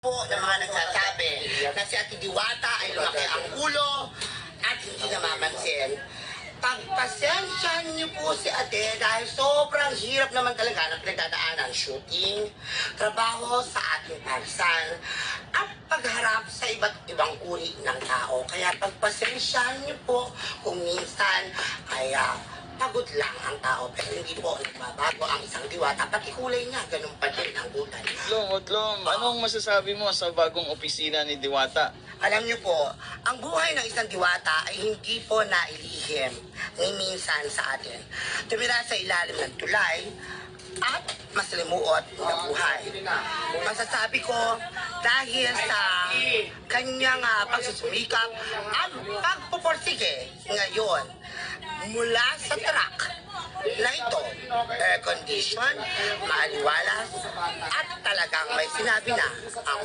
po ng mga nagsasabi na si Ate Diwata ay lumaki ang ulo at hindi namamansin. Pagpasensyahan niyo po si Ate dahil sobrang hirap naman talaga ng pinagdadaanan, shooting, trabaho sa ating parisan, at pagharap sa iba't ibang uri ng tao. Kaya pagpasensyahan niyo po kung minsan ay pagod lang ang tao, pero hindi po nagbabago ang isang diwata. Pati kulay niya, ganun pa din ang butan. Udlong, anong masasabi mo sa bagong opisina ni Diwata? Alam niyo po, ang buhay ng isang diwata ay hindi po nailihim ni minsan sa atin. Tumira sa ilalim ng tulay at masalimuot na buhay. Masasabi ko, dahil sa kanyang pagsusumikap at pagpuporsige ngayon mula sa truck na ito, air condition, maaliwalas, at talagang may sinabi na ang